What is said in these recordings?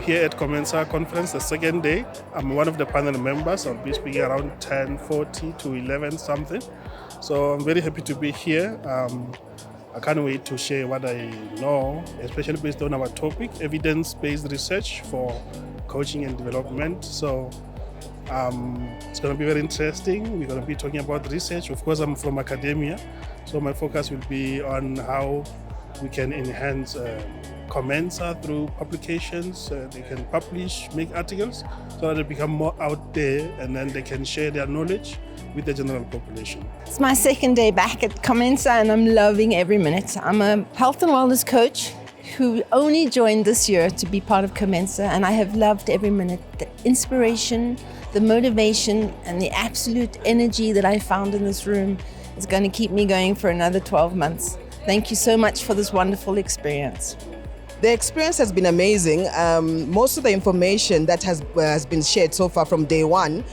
here at COMENSA conference, the second day. I'm one of the panel members. I'll be speaking around 10:40 to 11 something. So I'm very happy to be here. I can't wait to share what I know, especially based on our topic, evidence-based research for coaching and development. So it's going to be very interesting. We're going to be talking about research. Of course, I'm from academia, so my focus will be on how we can enhance COMENSA through publications. They can publish, make articles, so that they become more out there, and then they can share their knowledge with the general population. It's my second day back at COMENSA and I'm loving every minute. I'm a health and wellness coach who only joined this year to be part of COMENSA, and I have loved every minute. The inspiration, the motivation, and the absolute energy that I found in this room is going to keep me going for another 12 months. Thank you so much for this wonderful experience. The experience has been amazing. Most of the information that has been shared so far from day one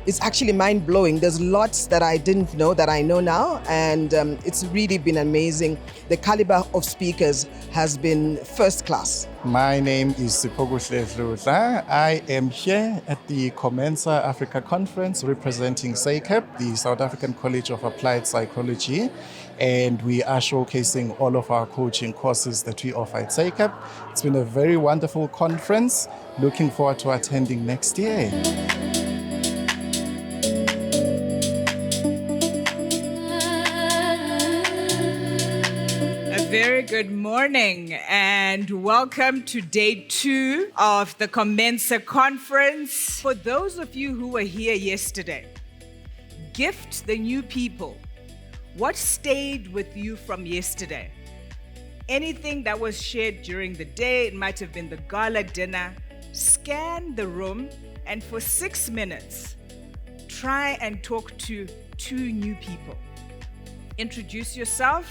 is actually mind-blowing. There's lots that I didn't know that I know now, and it's really been amazing. The caliber of speakers has been first class. My name is Sipokuhle Dludla. I am here at the COMENSA Africa Conference representing SACAP, the South African College of Applied Psychology, and we are showcasing all of our coaching courses that we offer at SACAP. It's been a very wonderful conference. Looking forward to attending next year. Very good morning and welcome to day 2 of the COMENSA conference. For those of you who were here yesterday, gift the new people. What stayed with you from yesterday? Anything that was shared during the day, it might have been the gala dinner. Scan the room and for 6 minutes, try and talk to 2 new people. Introduce yourself.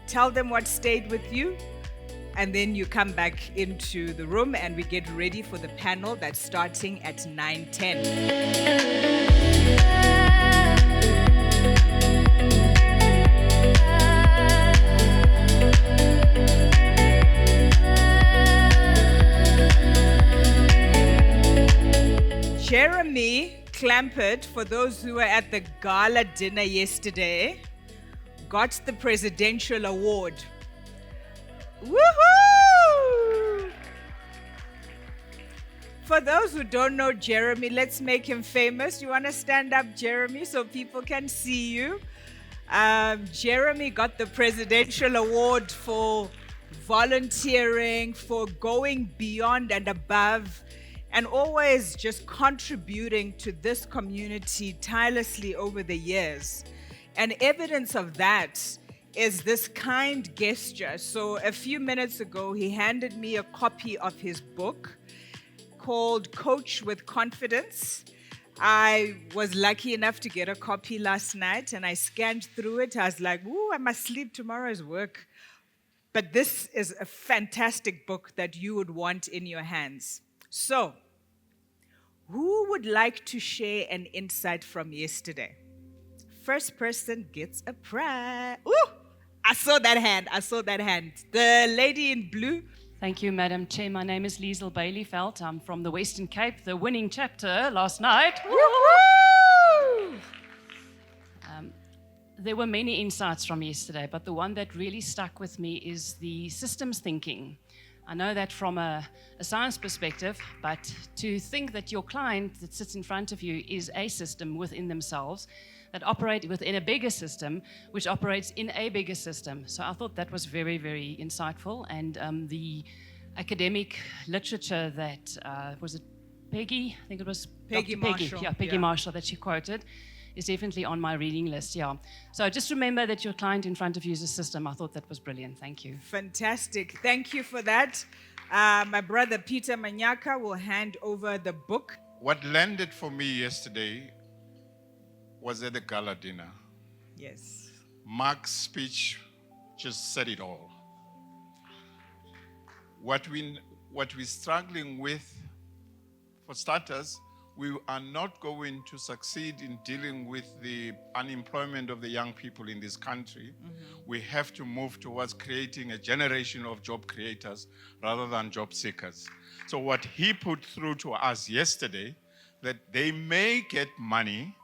Tell them what stayed with you, and then you come back into the room and we get ready for the panel that's starting at 9:10. Jeremy Clampett, for those who were at the gala dinner yesterday, got the presidential award. Woohoo! For those who don't know Jeremy, let's make him famous. You want to stand up, Jeremy, so people can see you? Jeremy got the presidential award for volunteering, for going beyond and above, and always just contributing to this community tirelessly over the years. And evidence of that is this kind gesture. So a few minutes ago, he handed me a copy of his book called Coach with Confidence. I was lucky enough to get a copy last night and I scanned through it. I was like, ooh, I must sleep tomorrow's work. But this is a fantastic book that you would want in your hands. So, who would like to share an insight from yesterday? First person gets a prize. Ooh, I saw that hand. The lady in blue. Thank you, Madam Chair. My name is Liesel Bailey-Veld. I'm from the Western Cape, the winning chapter last night. Woo-hoo! There were many insights from yesterday, but the one that really stuck with me is the systems thinking. I know that from a science perspective, but to think that your client that sits in front of you is a system within themselves, that operate within a bigger system, which operates in a bigger system. So I thought that was very, very insightful. And the academic literature that, was it Peggy? I think it was Peggy Dr. Marshall. Peggy Marshall that she quoted is definitely on my reading list, yeah. So just remember that your client in front of you is a system. I thought that was brilliant. Thank you. Fantastic. Thank you for that. My brother Peter Manyaka will hand over the book. What landed for me yesterday was at the gala dinner. Yes. Mark's speech just said it all. What we're struggling with, for starters, we are not going to succeed in dealing with the unemployment of the young people in this country. We have to move towards creating a generation of job creators rather than job seekers. So what he put through to us yesterday, that they may get money,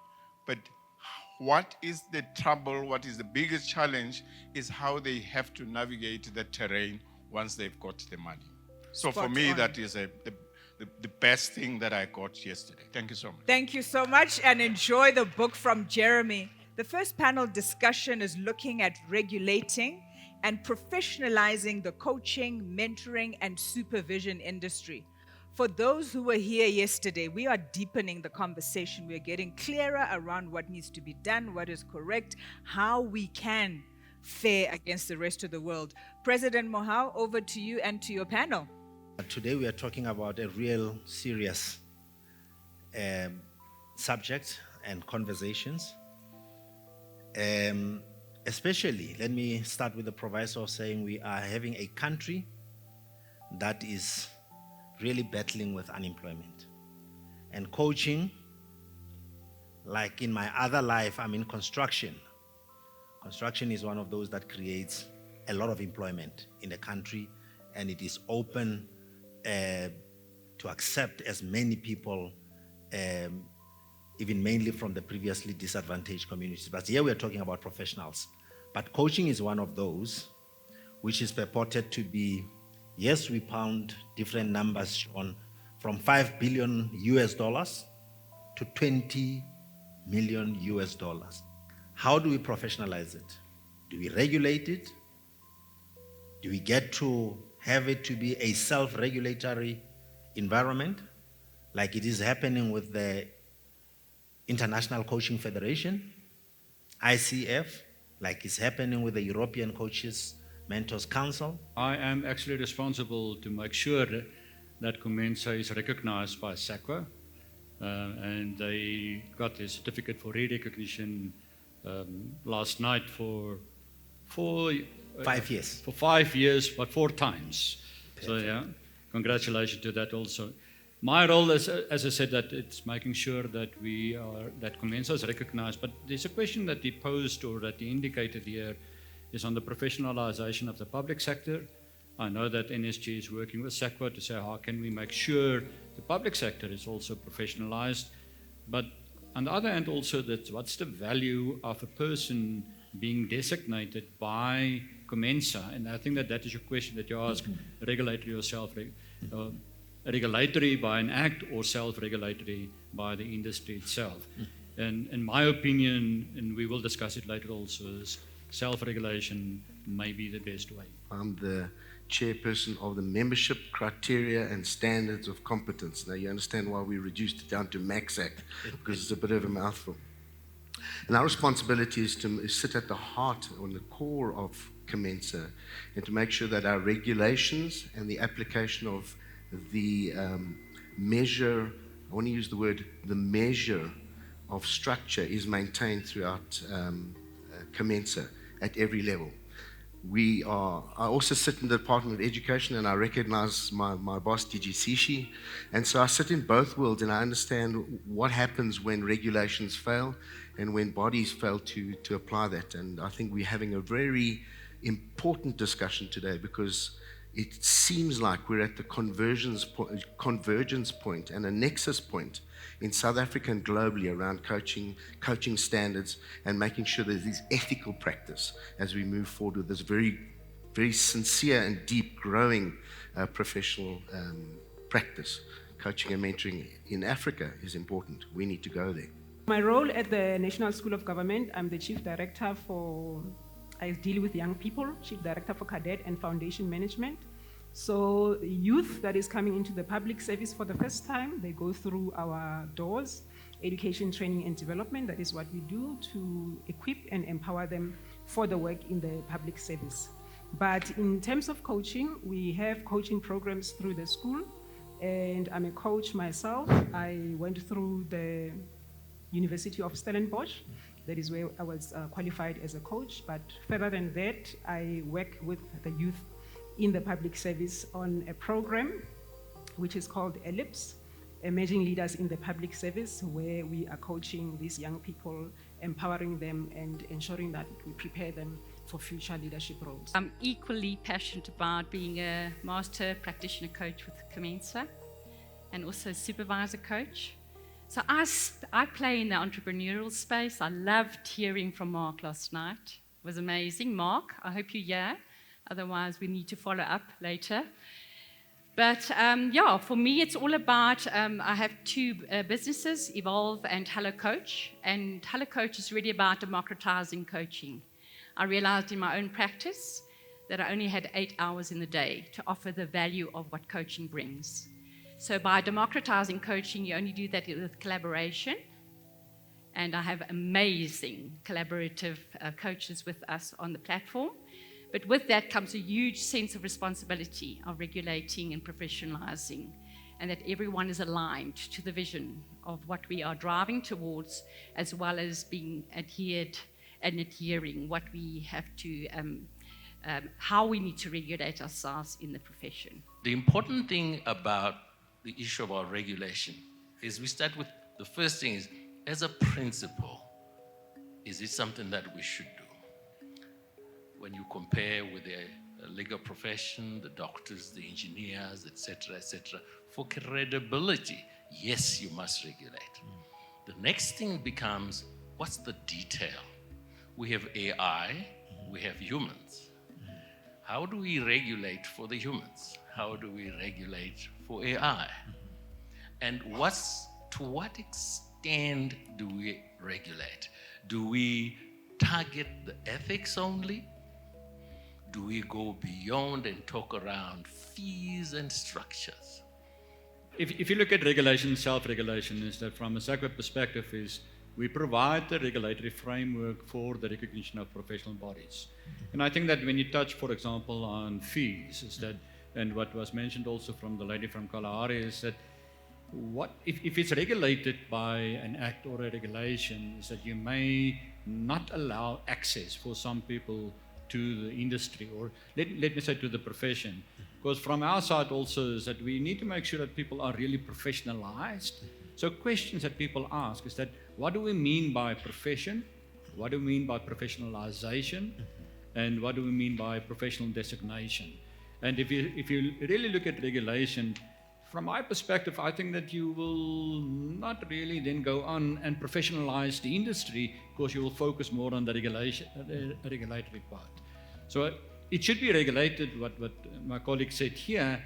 but what is the trouble, what is the biggest challenge is how they have to navigate the terrain once they've got the money. So for Spot me, on. that is the best thing that I got yesterday. Thank you so much. Thank you so much, and enjoy the book from Jeremy. The first panel discussion is looking at regulating and professionalizing the coaching, mentoring, and supervision industry. For those who were here yesterday, we are deepening the conversation. We are getting clearer around what needs to be done, what is correct, how we can fare against the rest of the world. President Mohau, over to you and to your panel. Today we are talking about a real serious subject and conversations. Especially, let me start with the proviso of saying we are having a country that is really battling with unemployment. And coaching, like in my other life, I'm in construction. Construction is one of those that creates a lot of employment in the country, and it is open to accept as many people, even mainly from the previously disadvantaged communities. But here we are talking about professionals. But coaching is one of those which is purported to be, yes, we found different numbers shown from $5 billion US dollars to 20 million US dollars. How do we professionalize it? Do we regulate it? Do we get to have it to be a self-regulatory environment, like it is happening with the International Coaching Federation, ICF, like it's happening with the European Coaches Mentors Council? I am actually responsible to make sure that COMENSA is recognized by SACWA, and they got their certificate for re-recognition last night for 5 years. For 5 years, but 4 times. So yeah, congratulations to that also. My role is, as I said, that it's making sure that that COMENSA is recognized. But there's a question that he posed or that he indicated here is on the professionalization of the public sector. I know that NSG is working with SACWA to say how can we make sure the public sector is also professionalized. But on the other hand also, that what's the value of a person being designated by COMENSA? And I think that is your question that you ask, regulatory or regulatory by an act or self-regulatory by the industry itself. And in my opinion, and we will discuss it later also, is self-regulation may be the best way. I'm the chairperson of the membership criteria and standards of competence. Now you understand why we reduced it down to MAXAC, because it's a bit of a mouthful. And our responsibility is to sit at the heart, on the core of COMENSA, and to make sure that our regulations and the application of the measure, I want to use the word, the measure of structure is maintained throughout COMENSA at every level. I also sit in the Department of Education, and I recognize my boss, DG Sishi, and so I sit in both worlds, and I understand what happens when regulations fail and when bodies fail to apply that. And I think we're having a very important discussion today, because it seems like we're at the convergence point and a nexus point in South Africa and globally around coaching standards and making sure there's these ethical practice as we move forward with this very, very sincere and deep growing professional practice. Coaching and mentoring in Africa is important. We need to go there. My role at the National School of Government, I'm the Chief Director I deal with young people, Chief Director for Cadet and Foundation Management. So youth that is coming into the public service for the first time, they go through our doors, education, training and development. That is what we do to equip and empower them for the work in the public service. But in terms of coaching, we have coaching programs through the school, and I'm a coach myself. I went through the University of Stellenbosch. That is where I was qualified as a coach. But further than that, I work with the youth in the public service on a program which is called ELIPS, emerging leaders in the public service, where we are coaching these young people, empowering them, and ensuring that we prepare them for future leadership roles. I'm equally passionate about being a master practitioner coach with COMENSA and also supervisor coach. So I play in the entrepreneurial space. I loved hearing from Mark last night. It was amazing. Mark, I hope you're here. Otherwise, we need to follow up later. But for me, it's all about, I have two businesses, Evolve and Hello Coach. And Hello Coach is really about democratizing coaching. I realized in my own practice that I only had 8 hours in the day to offer the value of what coaching brings. So by democratizing coaching, you only do that with collaboration. And I have amazing collaborative coaches with us on the platform. But with that comes a huge sense of responsibility of regulating and professionalizing, and that everyone is aligned to the vision of what we are driving towards, as well as being adhering what we have to, how we need to regulate ourselves in the profession. The important thing about the issue about regulation is we start with the first thing is, as a principle, is it something that we should do? When you compare with the legal profession, the doctors, the engineers, etc., for credibility, yes, you must regulate. The next thing becomes, what's the detail? We have AI, we have humans. How do we regulate for the humans? How do we regulate for AI? And to what extent do we regulate? Do we target the ethics only? Do we go beyond and talk around fees and structures? If you look at regulation, self-regulation, is that from a SACWIP perspective is we provide the regulatory framework for the recognition of professional bodies. And I think that when you touch, for example, on fees, is that, and what was mentioned also from the lady from Kalahari, is that if it's regulated by an act or a regulation, is that you may not allow access for some people to the industry, or let me say to the profession. Because from our side also is that we need to make sure that people are really professionalized. So questions that people ask is that, what do we mean by profession? What do we mean by professionalization? And what do we mean by professional designation? And if you really look at regulation, from my perspective, I think that you will not really then go on and professionalize the industry, because you will focus more on the regulatory part. So it should be regulated, what my colleague said here,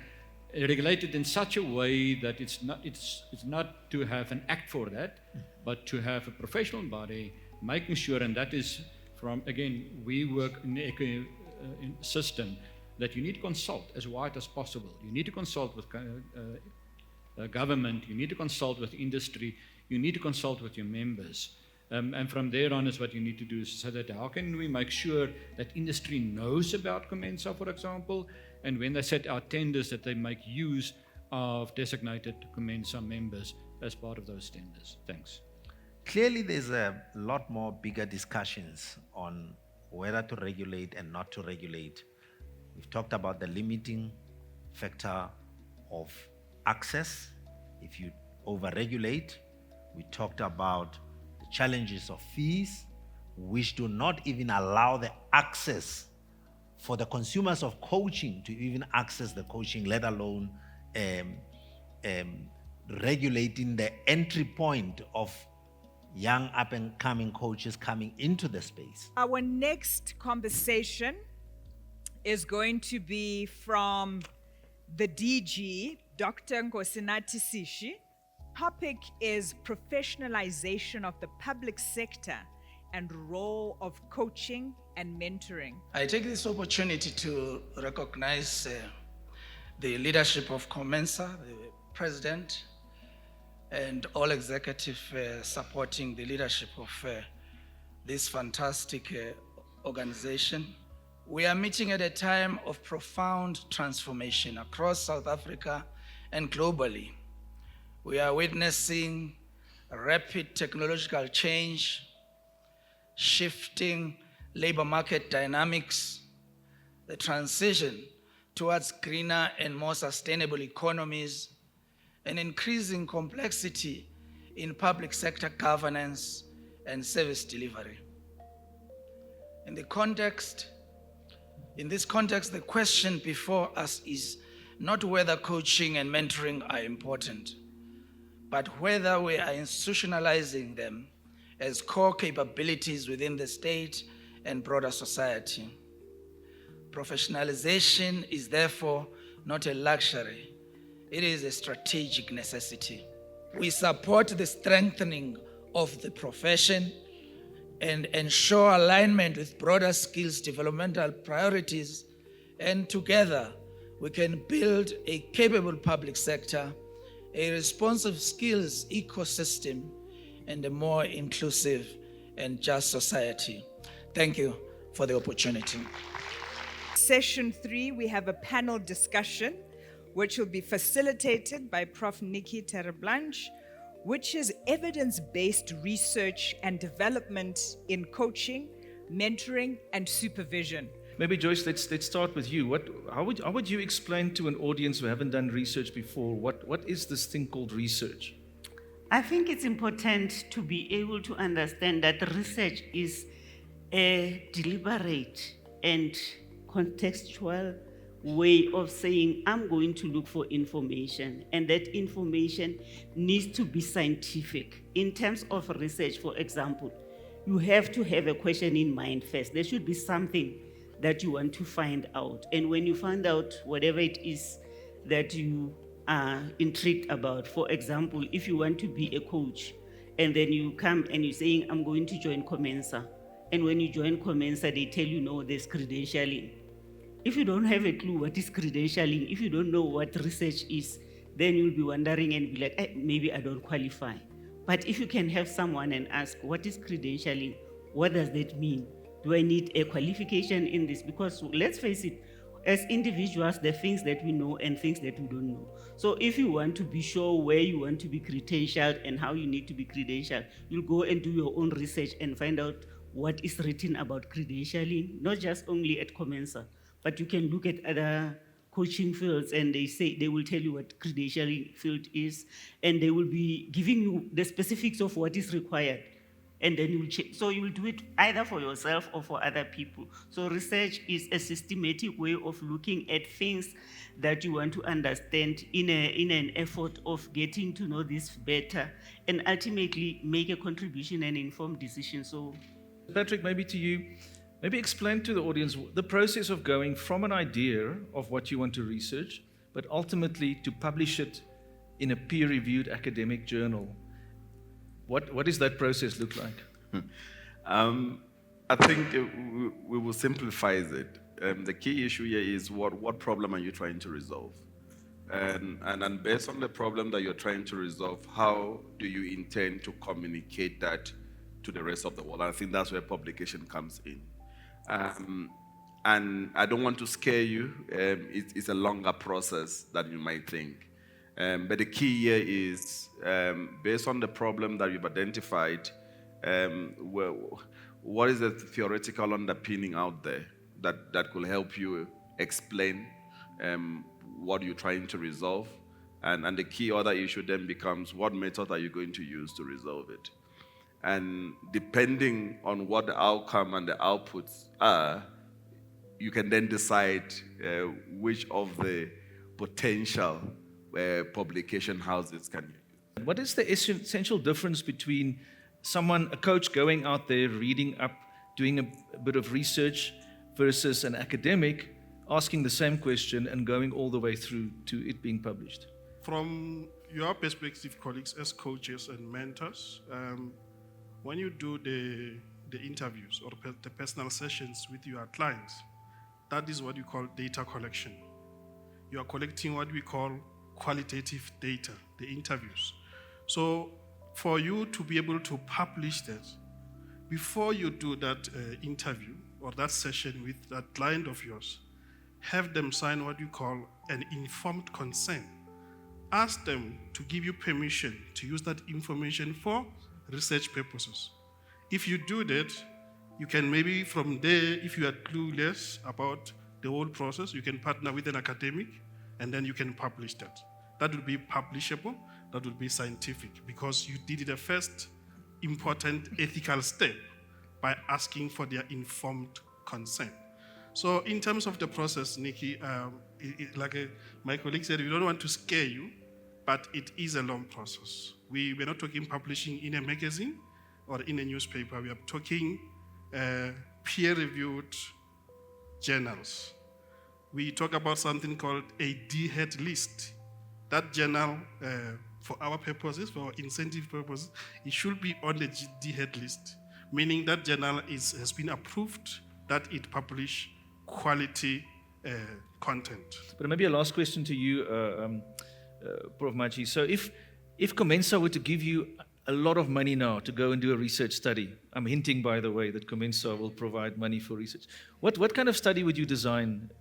regulated in such a way that it's not to have an act for that, but to have a professional body making sure, and that is from, again, we work in the system, that you need to consult as wide as possible. You need to consult with government, you need to consult with industry, you need to consult with your members. And from there on is what you need to do, is so that how can we make sure that industry knows about COMENSA, for example, and when they set out tenders, that they make use of designated COMENSA members as part of those tenders. Thanks. Clearly, there's a lot more bigger discussions on whether to regulate and not to regulate. We've talked about the limiting factor of access if you over-regulate. We talked about the challenges of fees, which do not even allow the access for the consumers of coaching to even access the coaching, let alone regulating the entry point of young up-and-coming coaches coming into the space. Our next conversation is going to be from the DG, Dr. Nkosinathi Sishi. Topic is professionalization of the public sector and role of coaching and mentoring. I take this opportunity to recognize the leadership of COMENSA, the president, and all executive supporting the leadership of this fantastic organization. We are meeting at a time of profound transformation across South Africa and globally. We are witnessing rapid technological change, shifting labor market dynamics, the transition towards greener and more sustainable economies, an increasing complexity in public sector governance and service delivery. In this context, the question before us is not whether coaching and mentoring are important, but whether we are institutionalizing them as core capabilities within the state and broader society. Professionalization is therefore not a luxury, it is a strategic necessity. We support the strengthening of the profession and ensure alignment with broader skills developmental priorities, and together we can build a capable public sector, a responsive skills ecosystem, and a more inclusive and just society. Thank you for the opportunity. Session 3, we have a panel discussion which will be facilitated by Prof. Nikki Tereblanche, which is evidence-based research and development in coaching, mentoring, and supervision. Maybe Joyce, let's start with you. How would you explain to an audience who haven't done research before, what is this thing called research? I think it's important to be able to understand that research is a deliberate and contextual way of saying, I'm going to look for information, and that information needs to be scientific. In terms of research, for example, you have to have a question in mind first. There should be something that you want to find out. And when you find out whatever it is that you are intrigued about, for example, if you want to be a coach, and then you come and you're saying, I'm going to join COMENSA. And when you join COMENSA, they tell you, no, there's credentialing. If you don't have a clue what is credentialing, if you don't know what research is, then you'll be wondering and be like, maybe I don't qualify. But if you can have someone and ask, what is credentialing? What does that mean? Do I need a qualification in this? Because let's face it, as individuals, there are things that we know and things that we don't know. So if you want to be sure where you want to be credentialed and how you need to be credentialed, you'll go and do your own research and find out what is written about credentialing, not just only at COMENSA, but you can look at other coaching fields and they will tell you what credentialing field is, and they will be giving you the specifics of what is required. And then you'll check. So you'll do it either for yourself or for other people. So research is a systematic way of looking at things that you want to understand in an effort of getting to know this better and ultimately make a contribution and informed decision. So, Patrick, maybe to you, maybe explain to the audience the process of going from an idea of what you want to research, but ultimately to publish it in a peer-reviewed academic journal. What does that process look like? I think we will simplify it. The key issue here is what problem are you trying to resolve? And then based on the problem that you're trying to resolve, how do you intend to communicate that to the rest of the world? I think that's where publication comes in. And I don't want to scare you. It's a longer process than you might think. But the key here is, based on the problem that you've identified, what is the theoretical underpinning out there that could help you explain what you're trying to resolve? And the key other issue then becomes, what method are you going to use to resolve it? And depending on what the outcome and the outputs are, you can then decide which of the potential publication houses can you use. What is the essential difference between a coach going out there, reading up, doing a bit of research, versus an academic asking the same question and going all the way through to it being published? From your perspective, colleagues, as coaches and mentors, when you do the interviews or the personal sessions with your clients, that is what you call data collection. You are collecting what we call qualitative data, the interviews. So for you to be able to publish that, before you do that interview or that session with that client of yours, have them sign what you call an informed consent. Ask them to give you permission to use that information for research purposes. If you do that, you can maybe from there, if you are clueless about the whole process, you can partner with an academic and then you can publish that. that will be publishable, that will be scientific, because you did the first important ethical step by asking for their informed consent. So in terms of the process, Nikki, my colleague said, we don't want to scare you, but it is a long process. We're not talking publishing in a magazine or in a newspaper. We are talking peer-reviewed journals. We talk about something called a D-head list. That journal, for our purposes, for our incentive purposes, it should be on the D-head list, meaning that journal has been approved that it publish quality content. But maybe a last question to you, Prof. Machi. So if COMENSA were to give you a lot of money now to go and do a research study, I'm hinting, by the way, that COMENSA will provide money for research. What kind of study would you design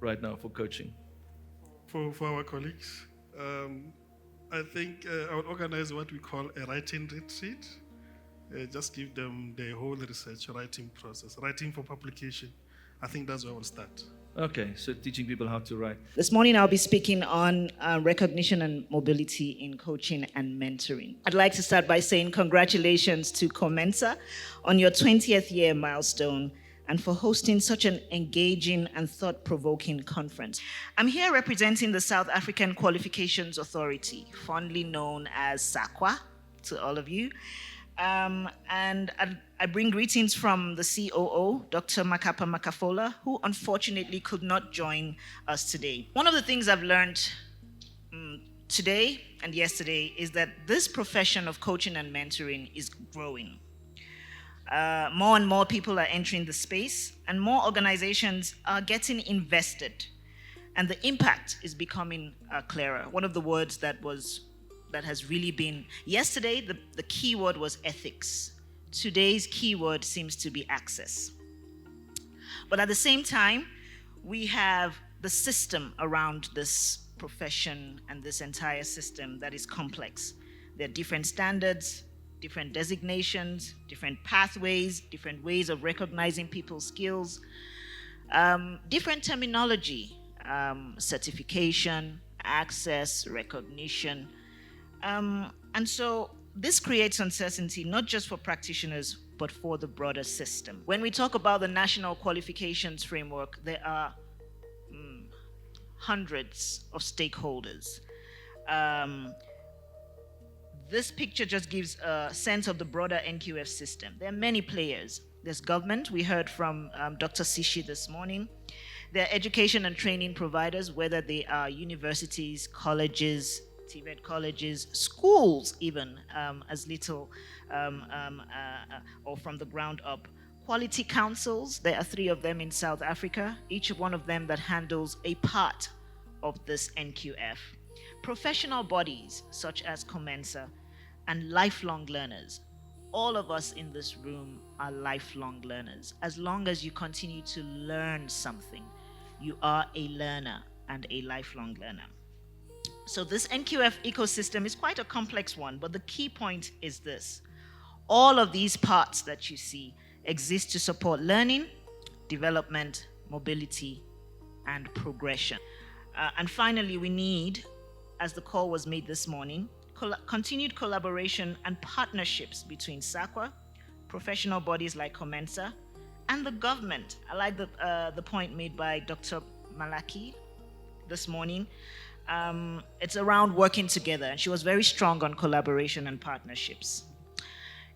right now for coaching? For our colleagues, I think I would organize what we call a writing retreat. Just give them the whole research writing process, writing for publication. I think that's where we'll start. Okay, so teaching people how to write. This morning I'll be speaking on recognition and mobility in coaching and mentoring. I'd like to start by saying congratulations to COMENSA on your 20th year milestone and for hosting such an engaging and thought-provoking conference. I'm here representing the South African Qualifications Authority, fondly known as SAQA, to all of you. And I bring greetings from the COO, Dr. Makapa Makafola, who unfortunately could not join us today. One of the things I've learned today and yesterday is that this profession of coaching and mentoring is growing. More and more people are entering the space, and more organizations are getting invested, and the impact is becoming clearer. One of the words that has really been, yesterday the key word was ethics. Today's keyword seems to be access. But at the same time, we have the system around this profession and this entire system that is complex. There are different standards, different designations, different pathways, different ways of recognizing people's skills, different terminology, certification, access, recognition. And so this creates uncertainty, not just for practitioners, but for the broader system. When we talk about the National Qualifications Framework, there are hundreds of stakeholders. This picture just gives a sense of the broader NQF system. There are many players. There's government. We heard from Dr. Sishi this morning. There are education and training providers, whether they are universities, colleges, TVET colleges, schools even, as little or from the ground up. Quality councils, there are 3 of them in South Africa, each one of them that handles a part of this NQF. Professional bodies such as COMENSA and lifelong learners. All of us in this room are lifelong learners. As long as you continue to learn something, you are a learner and a lifelong learner. So this NQF ecosystem is quite a complex one, but the key point is this. All of these parts that you see exist to support learning, development, mobility, and progression. And finally, we need, as the call was made this morning, continued collaboration and partnerships between SAQA, professional bodies like COMENSA, and the government. I like the point made by Dr. Malaki this morning. It's around working together, and she was very strong on collaboration and partnerships.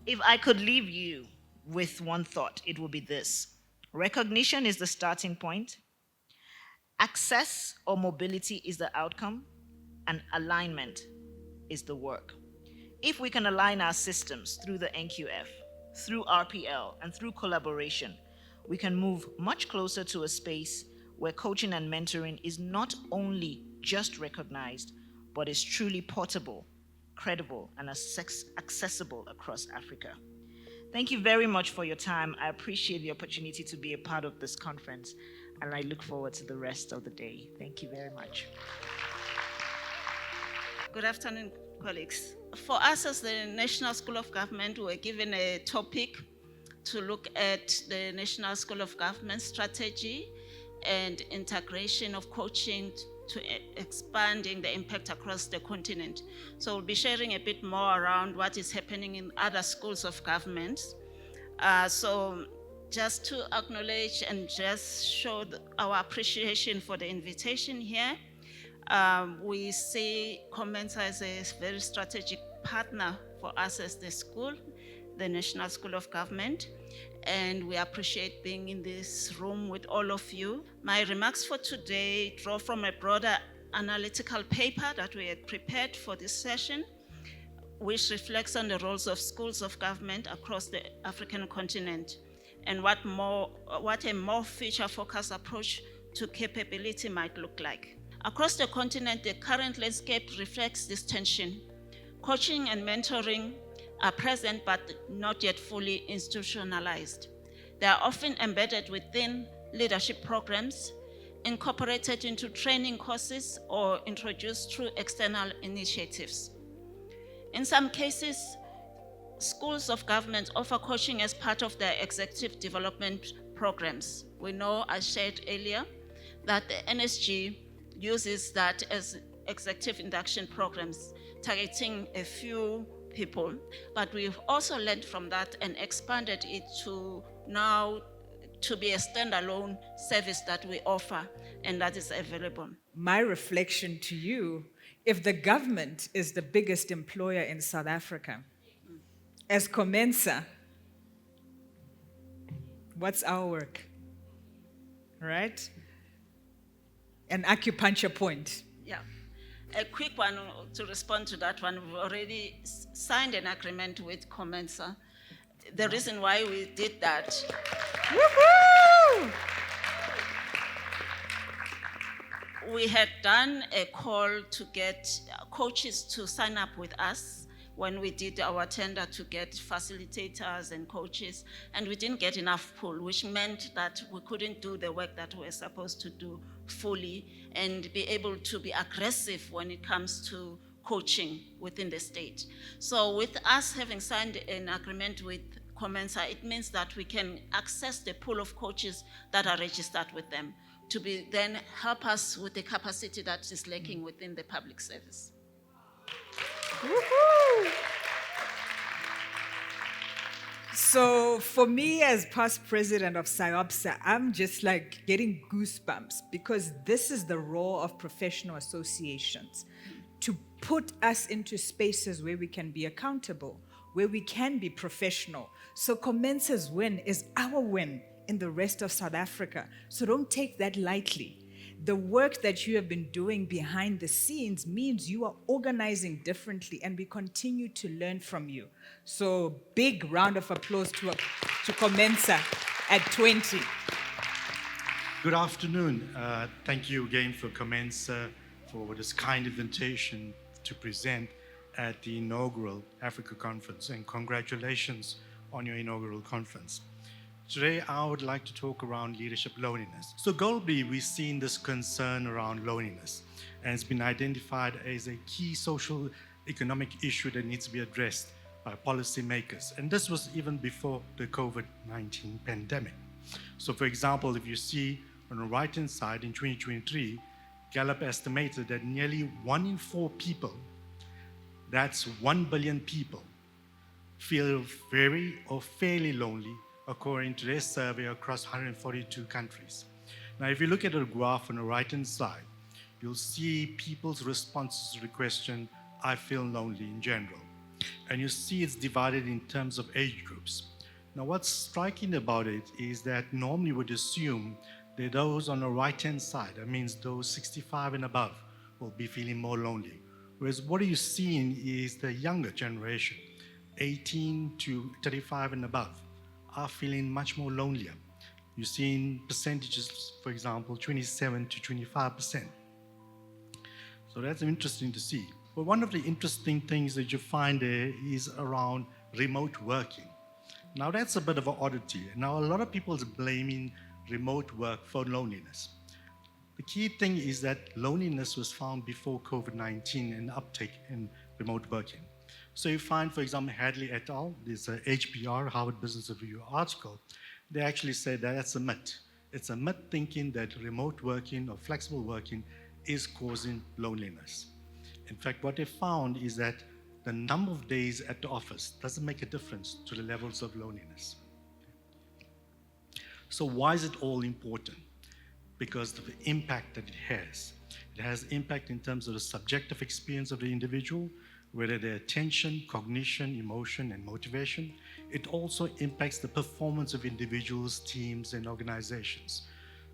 If I could leave you with one thought, it would be this. Recognition is the starting point. Access or mobility is the outcome, and alignment is the work. If we can align our systems through the NQF, through RPL, and through collaboration, we can move much closer to a space where coaching and mentoring is not only just recognized, but is truly portable, credible, and accessible across Africa. Thank you very much for your time. I appreciate the opportunity to be a part of this conference, and I look forward to the rest of the day. Thank you very much. Good afternoon, colleagues. For us as the National School of Government, we were given a topic to look at the National School of Government strategy and integration of coaching to expanding the impact across the continent. So we'll be sharing a bit more around what is happening in other schools of government. So just to acknowledge and just show our appreciation for the invitation here. We see COMENSA as a very strategic partner for us as the school, the National School of Government, and we appreciate being in this room with all of you. My remarks for today draw from a broader analytical paper that we had prepared for this session, which reflects on the roles of schools of government across the African continent and what a more future-focused approach to capability might look like. Across the continent, the current landscape reflects this tension. Coaching and mentoring are present but not yet fully institutionalized. They are often embedded within leadership programs, incorporated into training courses, or introduced through external initiatives. In some cases, schools of government offer coaching as part of their executive development programs. We know, as shared earlier, that the NSG uses that as executive induction programs, targeting a few people. But we've also learned from that and expanded it to now to be a standalone service that we offer and that is available. My reflection to you, if the government is the biggest employer in South Africa, as COMENSA, what's our work? Right? An acupuncture point. Yeah. A quick one to respond to that one. We've already signed an agreement with COMENSA. The reason why we did that. Woohoo! We had done a call to get coaches to sign up with us when we did our tender to get facilitators and coaches, and we didn't get enough pool, which meant that we couldn't do the work that we're supposed to do fully and be able to be aggressive when it comes to coaching within the state. So with us having signed an agreement with COMENSA, it means that we can access the pool of coaches that are registered with them to be then help us with the capacity that is lacking within the public service. Woohoo! So for me as past president of SIOPSA, I'm just like getting goosebumps because this is the role of professional associations, to put us into spaces where we can be accountable, where we can be professional. So COMENSA's win is our win in the rest of South Africa. So don't take that lightly. The work that you have been doing behind the scenes means you are organizing differently, and we continue to learn from you. So big round of applause to COMENSA at 20. Good afternoon. Thank you again for COMENSA for this kind invitation to present at the inaugural Africa Conference, and congratulations on your inaugural conference. Today, I would like to talk around leadership loneliness. So globally, we've seen this concern around loneliness, and it's been identified as a key social economic issue that needs to be addressed by policymakers. And this was even before the COVID-19 pandemic. So for example, if you see on the right-hand side in 2023, Gallup estimated that nearly 1 in 4 people, that's 1 billion people, feel very or fairly lonely according to their survey across 142 countries. Now, if you look at the graph on the right-hand side, you'll see people's responses to the question, I feel lonely in general. And you see it's divided in terms of age groups. Now, what's striking about it is that normally we'd assume that those on the right-hand side, that means those 65 and above, will be feeling more lonely. Whereas what you're seeing is the younger generation, 18 to 35 and above, are feeling much more lonelier. You're seeing percentages, for example, 27 to 25%. So that's interesting to see. But one of the interesting things that you find there is around remote working. Now that's a bit of an oddity. Now a lot of people are blaming remote work for loneliness. The key thing is that loneliness was found before COVID-19 and uptake in remote working. So you find, for example, Hadley et al., this HBR, Harvard Business Review article, they actually say that that's a myth. It's a myth thinking that remote working or flexible working is causing loneliness. In fact, what they found is that the number of days at the office doesn't make a difference to the levels of loneliness. So why is it all important? Because of the impact that it has. It has impact in terms of the subjective experience of the individual, whether their attention, cognition, emotion, and motivation. It also impacts the performance of individuals, teams, and organizations.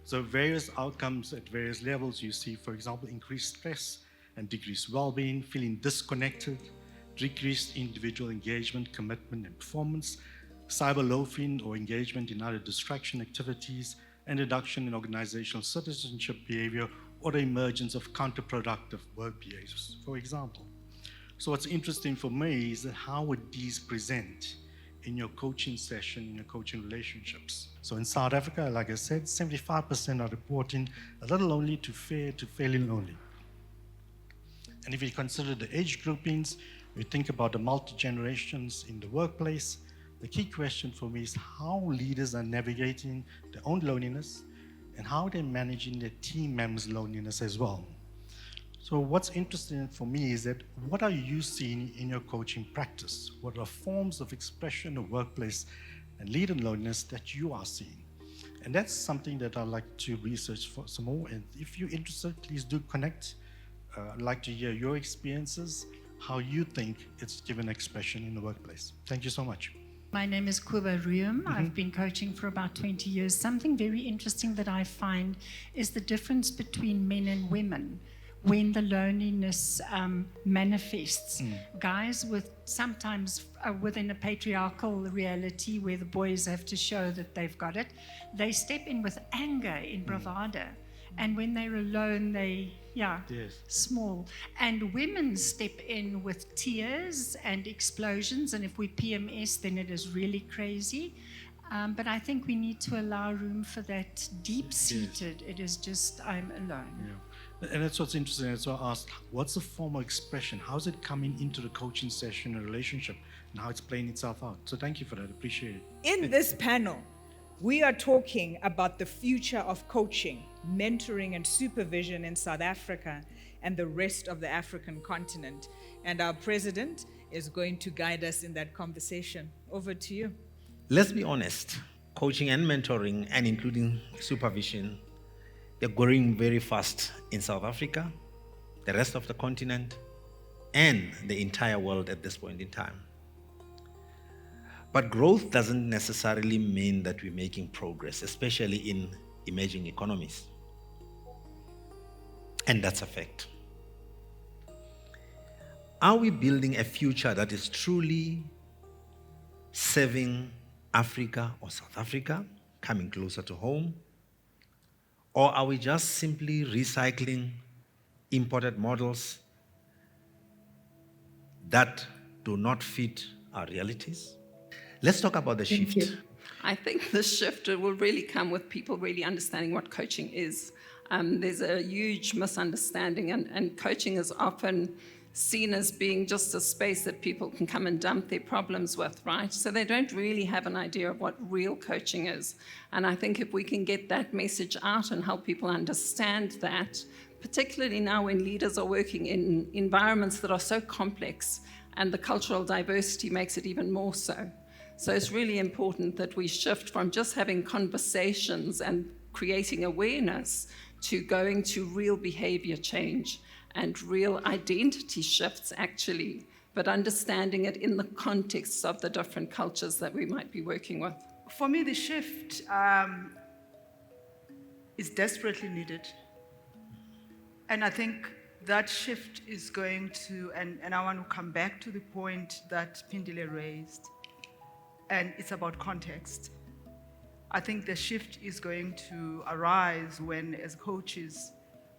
So various outcomes at various levels you see, for example, increased stress and decreased well-being, feeling disconnected, decreased individual engagement, commitment, and performance, cyber-loafing or engagement in other distraction activities, and reduction in organizational citizenship behavior or the emergence of counterproductive work behaviors, for example. So what's interesting for me is that how would these present in your coaching session, in your coaching relationships? So in South Africa, like I said, 75% are reporting a little lonely to fairly lonely. And if you consider the age groupings, we think about the multi-generations in the workplace, the key question for me is how leaders are navigating their own loneliness and how they're managing their team members' loneliness as well. So what's interesting for me is that what are you seeing in your coaching practice? What are forms of expression of workplace and leader loneliness that you are seeing? And that's something that I'd like to research for some more. And if you're interested, please do connect. I'd like to hear your experiences, how you think it's given expression in the workplace. Thank you so much. My name is Kuba Ruum. I've been coaching for about 20 years. Something very interesting that I find is the difference between men and women when the loneliness manifests. Guys with sometimes within a patriarchal reality where the boys have to show that they've got it, they step in with anger, in bravado. And when they're alone, they, small. And women step in with tears and explosions. And if we PMS, then it is really crazy. But I think we need to allow room for that deep-seated, it is just, I'm alone. Yeah. And that's what's interesting. That's why I asked, what's the form of expression? How's it coming into the coaching session and relationship and how it's playing itself out? So thank you for that. Appreciate it. In this panel, we are talking about the future of coaching, mentoring, and supervision in South Africa and the rest of the African continent. And our president is going to guide us in that conversation. Over to you. Let's be honest, coaching and mentoring, and including supervision, they're growing very fast in South Africa, the rest of the continent, and the entire world at this point in time. But growth doesn't necessarily mean that we're making progress, especially in emerging economies. And that's a fact. Are we building a future that is truly serving Africa or South Africa, coming closer to home? Or are we just simply recycling imported models that do not fit our realities? Let's talk about the shift. I think the shift will really come with people really understanding what coaching is. There's a huge misunderstanding, and coaching is often seen as being just a space that people can come and dump their problems with, right? So they don't really have an idea of what real coaching is. And I think if we can get that message out and help people understand that, particularly now when leaders are working in environments that are so complex and the cultural diversity makes it even more so. So it's really important that we shift from just having conversations and creating awareness to going to real behavior change and real identity shifts, actually, but understanding it in the context of the different cultures that we might be working with. For me, the shift is desperately needed. And I think that shift is going to, and I want to come back to the point that Pindile raised, and it's about context. I think the shift is going to arise when, as coaches,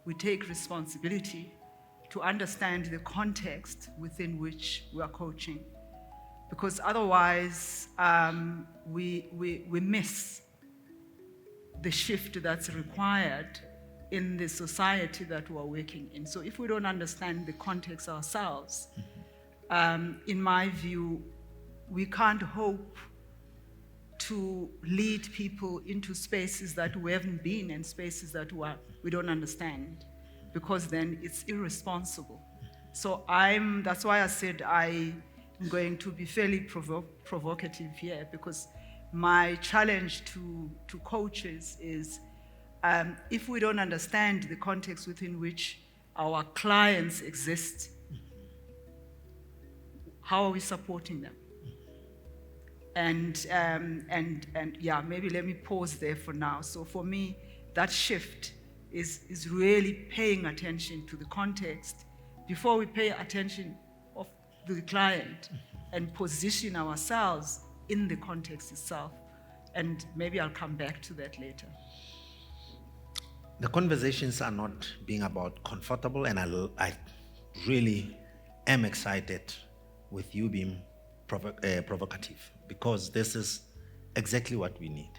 we take responsibility to understand the context within which we are coaching. Because otherwise, we miss the shift that's required in the society that we're working in. So if we don't understand the context ourselves, in my view, we can't hope to lead people into spaces that we haven't been and spaces that we don't understand. because then it's irresponsible. So that's why I said I'm going to be fairly provocative here, because my challenge to coaches is if we don't understand the context within which our clients exist, how are we supporting them? And yeah, maybe let me pause there for now. So for me, that shift is really paying attention to the context before we pay attention of the client and position ourselves in the context itself. And maybe I'll come back to that later. The conversations are not being about comfortable, and I really am excited with you being provocative, because this is exactly what we need.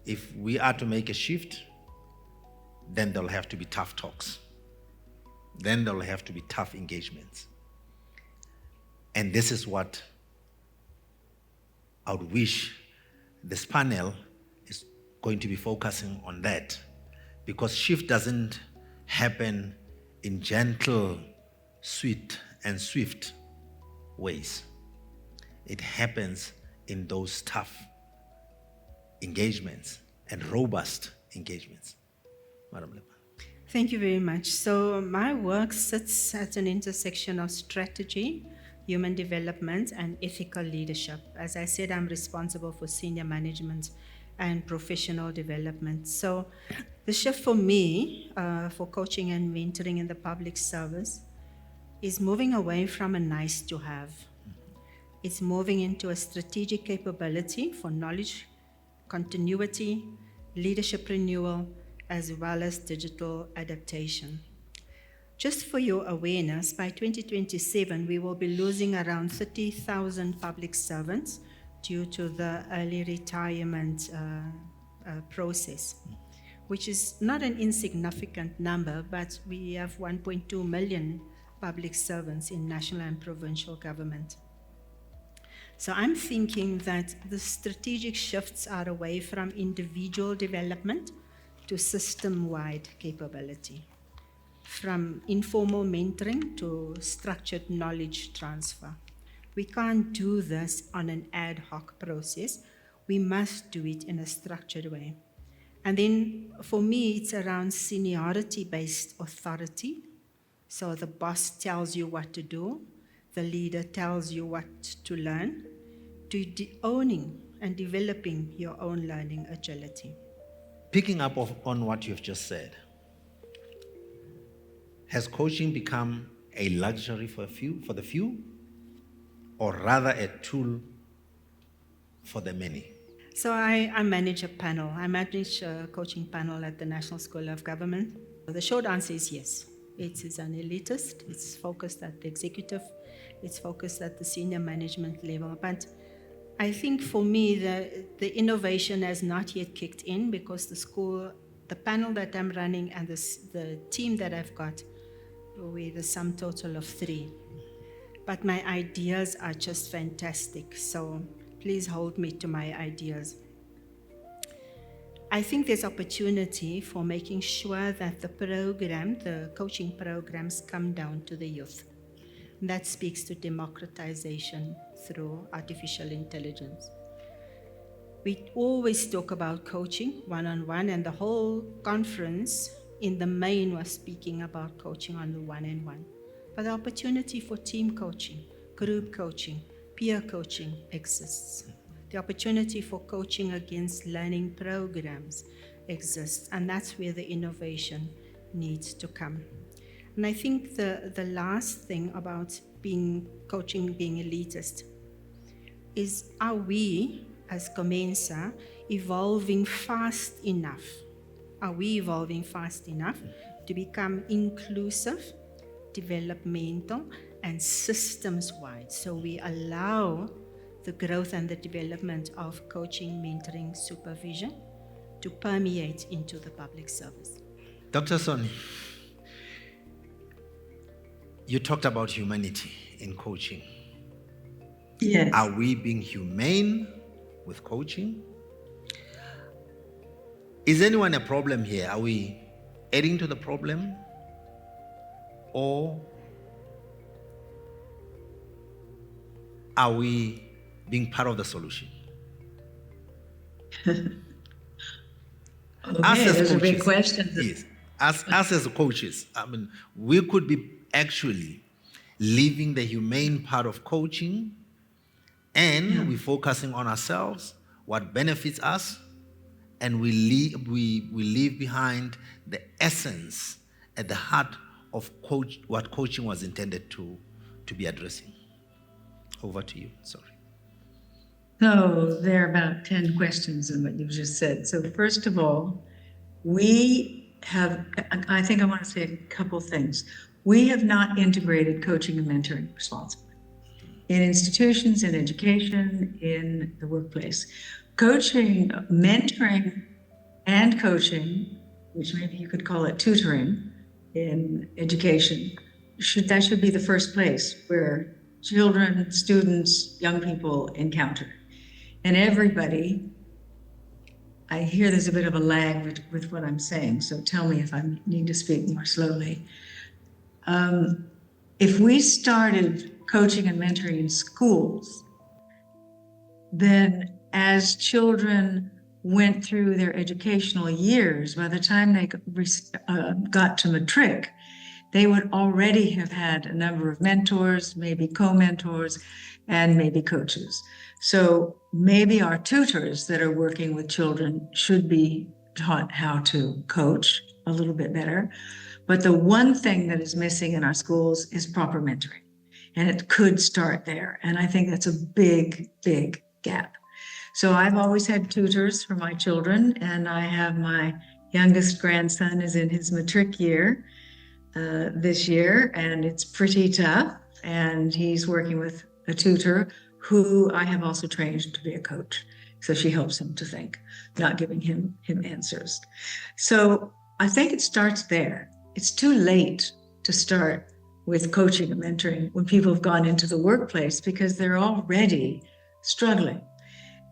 If we are to make a shift, then there'll have to be tough talks. Then there'll have to be tough engagements. And this is what I would wish this panel is going to be focusing on, that, because shift doesn't happen in gentle, sweet, and swift ways. It happens in those tough engagements and robust engagements. Madam Lepa. Thank you very much. So my work sits at an intersection of strategy, human development, and ethical leadership. As I said, I'm responsible for senior management and professional development. So the shift for me, for coaching and mentoring in the public service, is moving away from a nice to have. It's moving into a strategic capability for knowledge, continuity, leadership renewal, as well as digital adaptation. Just for your awareness, by 2027, we will be losing around 30,000 public servants due to the early retirement process, which is not an insignificant number, but we have 1.2 million public servants in national and provincial government. So I'm thinking that the strategic shifts are away from individual development to system-wide capability, from informal mentoring to structured knowledge transfer. We can't do this on an ad hoc process. We must do it in a structured way. And then for me, it's around seniority-based authority. So the boss tells you what to do, the leader tells you what to learn, to owning and developing your own learning agility. Picking up on what you've just said, has coaching become a luxury for the few, or rather a tool for the many? So I manage a panel. I manage a coaching panel at the National School of Government. The short answer is yes. It is an elitist. It's focused at the executive. It's focused at the senior management level. But I think for me, the innovation has not yet kicked in, because the panel that I'm running and the team that I've got, we're the sum total of 3. But my ideas are just fantastic. So please hold me to my ideas. I think there's opportunity for making sure that the coaching programs come down to the youth. That speaks to democratization through artificial intelligence. We always talk about coaching one-on-one, and the whole conference in the main was speaking about coaching on the one-on-one. But the opportunity for team coaching, group coaching, peer coaching exists. The opportunity for coaching against learning programs exists, and that's where the innovation needs to come. And I think the last thing about coaching being elitist is, are we as COMENSA evolving fast enough? Are we evolving fast enough to become inclusive, developmental, and systems-wide, so we allow the growth and the development of coaching, mentoring, supervision to permeate into the public service? Dr. Sonny, you talked about humanity in coaching. Yes. Are we being humane with coaching? Is anyone a problem here? Are we adding to the problem, or are we being part of the solution? Okay, those are big questions. Yes. Us as coaches, I mean, we could be actually leaving the humane part of coaching, and we're focusing on ourselves, what benefits us, and we leave behind the essence at the heart of what coaching was intended to be addressing. Over to you. Sorry. So there are about 10 questions in what you've just said. So first of all, I think I want to say a couple things. We have not integrated coaching and mentoring responsibly in institutions, in education, in the workplace. Coaching, mentoring and coaching, which maybe you could call it tutoring in education, that should be the first place where children, students, young people encounter. And everybody, I hear there's a bit of a lag with what I'm saying, so tell me if I need to speak more slowly. If we started coaching and mentoring in schools, then as children went through their educational years, by the time they got to matric, they would already have had a number of mentors, maybe co-mentors, and maybe coaches. So maybe our tutors that are working with children should be taught how to coach a little bit better. But the one thing that is missing in our schools is proper mentoring. And it could start there. And I think that's a big, big gap. So I've always had tutors for my children, and I have my youngest grandson is in his matric year this year, and it's pretty tough. And he's working with a tutor who I have also trained to be a coach. So she helps him to think, not giving him answers. So I think it starts there. It's too late to start with coaching and mentoring when people have gone into the workplace, because they're already struggling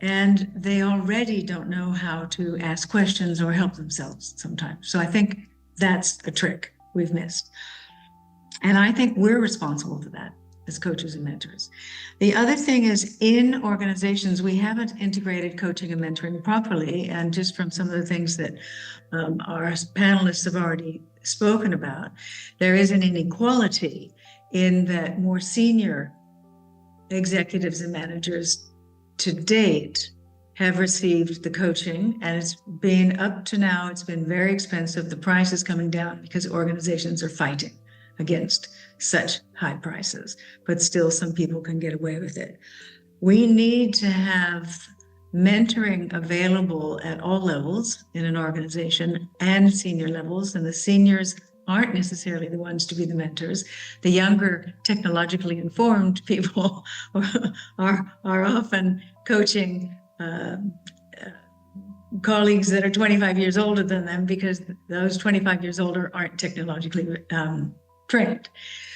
and they already don't know how to ask questions or help themselves sometimes. So I think that's a trick we've missed. And I think we're responsible for that as coaches and mentors. The other thing is, in organizations, we haven't integrated coaching and mentoring properly. And just from some of the things that our panelists have already spoken about, there is an inequality in that more senior executives and managers to date have received the coaching, and it's been up to now, it's been very expensive. The price is coming down because organizations are fighting against such high prices, but still some people can get away with it. We need to have mentoring available at all levels in an organization and senior levels, and the seniors aren't necessarily the ones to be the mentors. The younger, technologically informed people are often coaching colleagues that are 25 years older than them, because those 25 years older aren't technologically trained.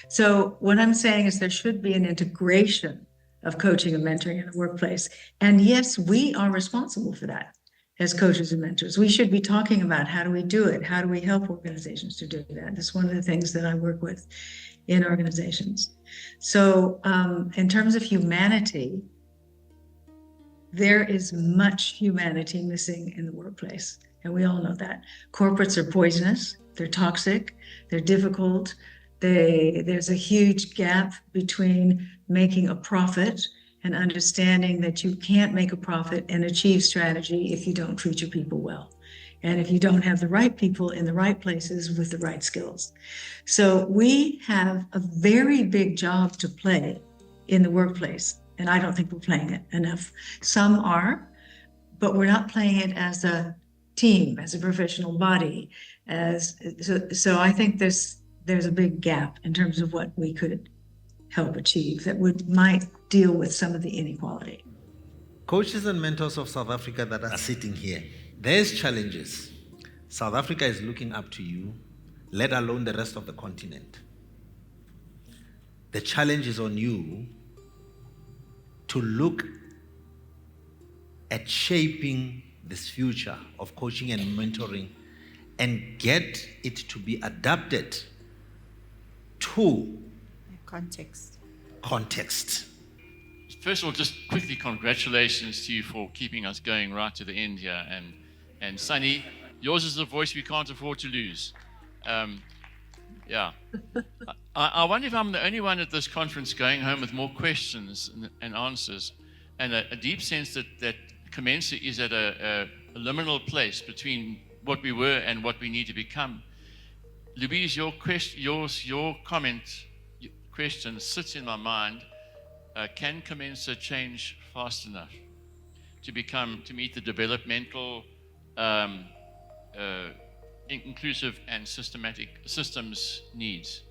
So what I'm saying is there should be an integration of coaching and mentoring in the workplace. And yes, we are responsible for that as coaches and mentors. We should be talking about how do we do it? How do we help organizations to do that? That's one of the things that I work with in organizations. So in terms of humanity, there is much humanity missing in the workplace. And we all know that. Corporates are poisonous, they're toxic, they're difficult. There's a huge gap between making a profit and understanding that you can't make a profit and achieve strategy if you don't treat your people well, and if you don't have the right people in the right places with the right skills. So we have a very big job to play in the workplace, and I don't think we're playing it enough. Some are, but we're not playing it as a team, as a professional body. So I think there's a big gap in terms of what we could help achieve that might deal with some of the inequality. Coaches and mentors of South Africa that are sitting here, there's challenges. South Africa is looking up to you, let alone the rest of the continent. The challenge is on you to look at shaping this future of coaching and mentoring and get it to be adapted to Context. context. First of all, just quickly, congratulations to you for keeping us going right to the end here. And Sunny, yours is the voice we can't afford to lose. Yeah. I wonder if I'm the only one at this conference going home with more questions and answers, and a deep sense that COMENSA is at a liminal place between what we were and what we need to become. Louise, your question sits in my mind. Can COMENSA change fast enough to meet the developmental, inclusive and systematic systems needs?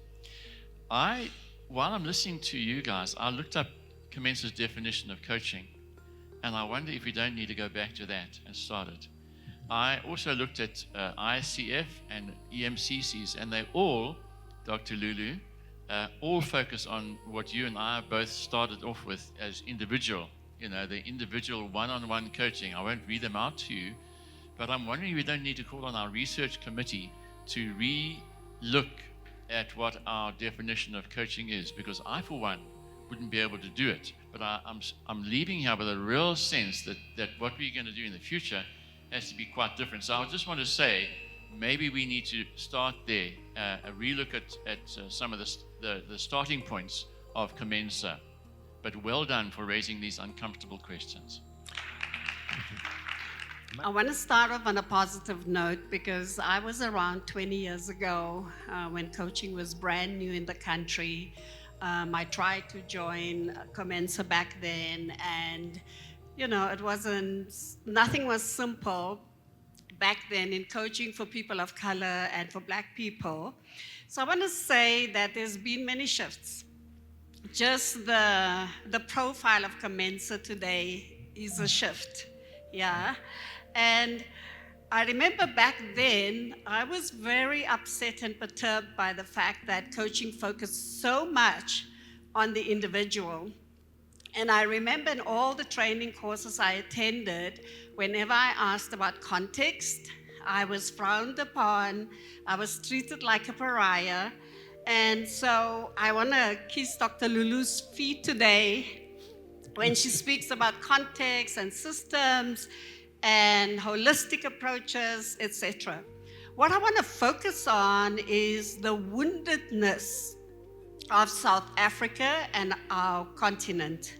While I'm listening to you guys, I looked up COMENSA's definition of coaching, and I wonder if we don't need to go back to that and start it. I also looked at ICF and EMCCs, and they all, Dr. Lulu, all focus on what you and I both started off with as individual, the individual one-on-one coaching. I won't read them out to you, but I'm wondering if we don't need to call on our research committee to re-look at what our definition of coaching is, because I, for one, wouldn't be able to do it. But I'm leaving here with a real sense that what we're going to do in the future has to be quite different. So I just want to say, maybe we need to start there, a relook at some of the starting points of COMENSA. But well done for raising these uncomfortable questions. I want to start off on a positive note, because I was around 20 years ago when coaching was brand new in the country. I tried to join COMENSA back then, and nothing was simple back then in coaching for people of color and for Black people. So I want to say that there's been many shifts. Just the profile of COMENSA today is a shift, yeah. And I remember back then, I was very upset and perturbed by the fact that coaching focused so much on the individual. And I remember in all the training courses I attended, whenever I asked about context, I was frowned upon, I was treated like a pariah. And so I want to kiss Dr. Lulu's feet today when she speaks about context and systems and holistic approaches, etc. What I want to focus on is the woundedness of South Africa and our continent.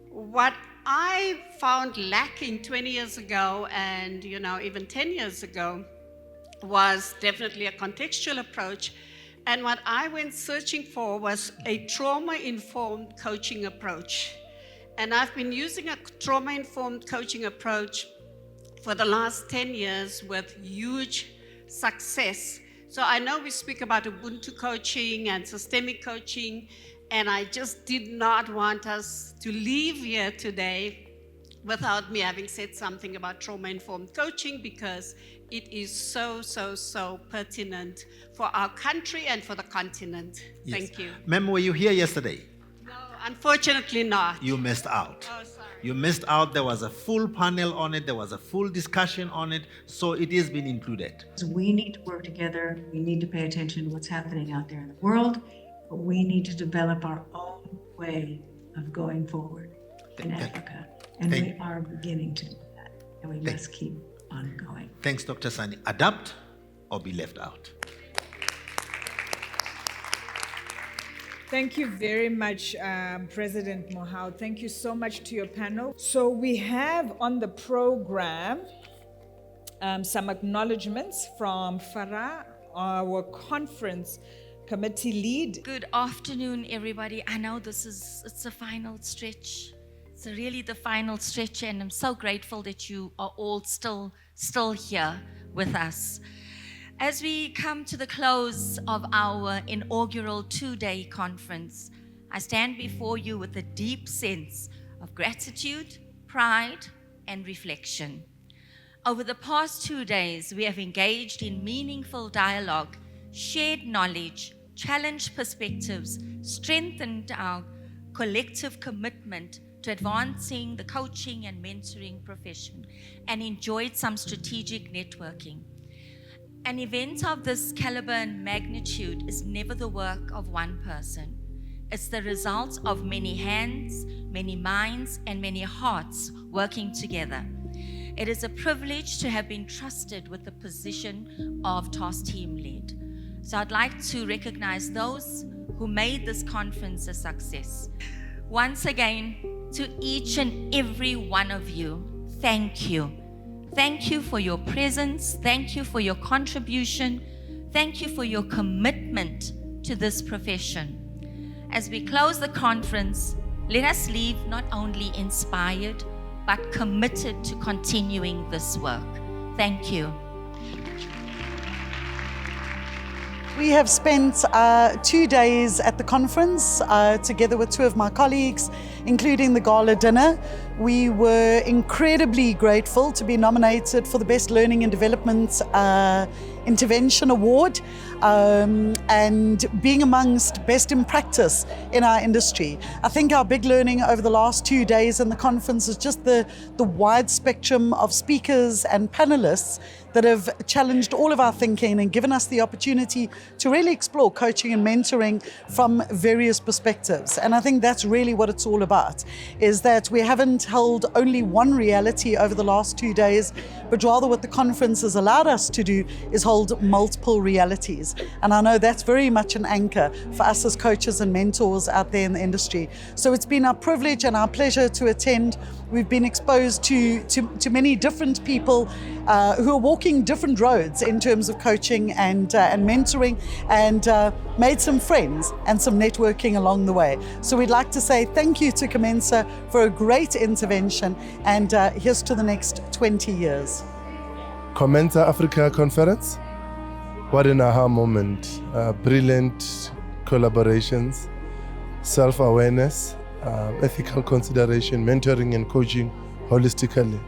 What I found lacking 20 years ago and even 10 years ago was definitely a contextual approach. And what I went searching for was a trauma-informed coaching approach. And I've been using a trauma-informed coaching approach for the last 10 years with huge success. So I know we speak about Ubuntu coaching and systemic coaching, and I just did not want us to leave here today without me having said something about trauma-informed coaching, because it is so pertinent for our country and for the continent. Yes. Thank you. Ma'am, were you here yesterday? Unfortunately not. You missed out. Oh, sorry. You missed out. There was a full panel on it. There was a full discussion on it. So it has been included. So we need to work together. We need to pay attention to what's happening out there in the world, but we need to develop our own way of going forward in Africa. And we are beginning to do that. And we must keep on going. Thanks, Dr. Sani. Adapt or be left out. Thank you very much, President Mohau. Thank you so much to your panel. So we have on the program some acknowledgements from Farah, our conference committee lead. Good afternoon, everybody. I know it's the final stretch. It's really the final stretch, and I'm so grateful that you are all still here with us. As we come to the close of our inaugural 2-day conference, I stand before you with a deep sense of gratitude, pride, and reflection. Over the past 2 days, we have engaged in meaningful dialogue, shared knowledge, challenged perspectives, strengthened our collective commitment to advancing the coaching and mentoring profession, and enjoyed some strategic networking. An event of this caliber and magnitude is never the work of one person. It's the result of many hands, many minds, and many hearts working together. It is a privilege to have been trusted with the position of task team lead. So I'd like to recognize those who made this conference a success. Once again, to each and every one of you, thank you. Thank you for your presence. Thank you for your contribution. Thank you for your commitment to this profession. As we close the conference, let us leave not only inspired, but committed to continuing this work. Thank you. We have spent 2 days at the conference together with two of my colleagues, including the gala dinner. We were incredibly grateful to be nominated for the Best Learning and Development Intervention Award and being amongst best in practice in our industry. I think our big learning over the last 2 days in the conference is just the wide spectrum of speakers and panelists that have challenged all of our thinking and given us the opportunity to really explore coaching and mentoring from various perspectives. And I think that's really what it's all about, is that we haven't held only one reality over the last 2 days, but rather what the conference has allowed us to do is hold multiple realities. And I know that's very much an anchor for us as coaches and mentors out there in the industry. So it's been our privilege and our pleasure to attend. We've been exposed to many different people who are walking different roads in terms of coaching and mentoring, and made some friends and some networking along the way. So we'd like to say thank you to COMENSA for a great intervention, and here's to the next 20 years. COMENSA Africa Conference, what an aha moment. Brilliant collaborations, self-awareness, ethical consideration, mentoring and coaching holistically.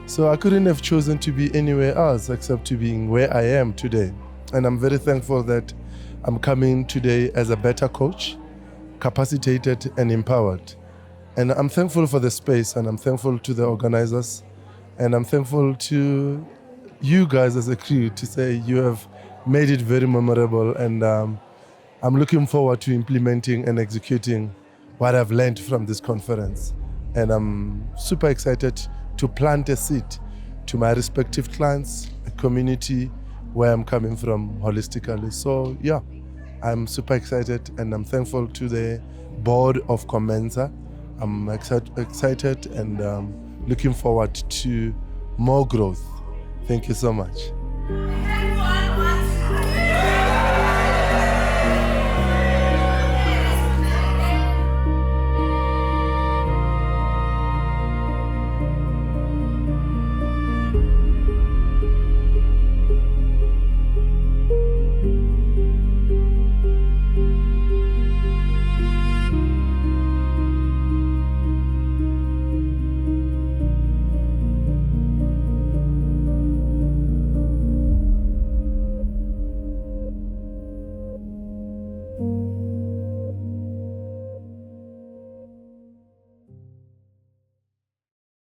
So I couldn't have chosen to be anywhere else except to being where I am today. And I'm very thankful that I'm coming today as a better coach, capacitated and empowered. And I'm thankful for the space, and I'm thankful to the organizers, and I'm thankful to you guys as a crew to say you have made it very memorable, and I'm looking forward to implementing and executing what I've learned from this conference. And I'm super excited to plant a seed to my respective clients, a community where I'm coming from holistically. So yeah, I'm super excited, and I'm thankful to the board of COMENSA. I'm excited and looking forward to more growth. Thank you so much.